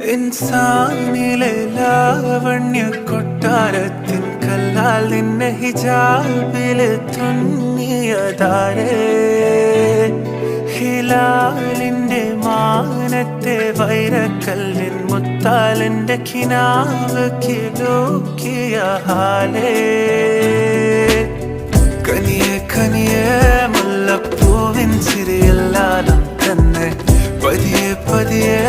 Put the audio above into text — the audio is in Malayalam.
ഇൻസാനിലെ ലാവണ്യ കൊട്ടാരത്തിൻ കല്ലാൽ നിന്നെ ഹിജാബില് തുന്നിയതാരേ. ഹിലാലിന്റെ മാനത്തെ വൈരക്കല്ലിൻ മുത്താലിന്റെ കിനാവ് കിലോക്കിയ ഹാലേ. കനിയെ കനിയെ മുല്ലപ്പൂവിൻ ചിരിയല്ലാലും തന്നെ പതിയെ പതിയെ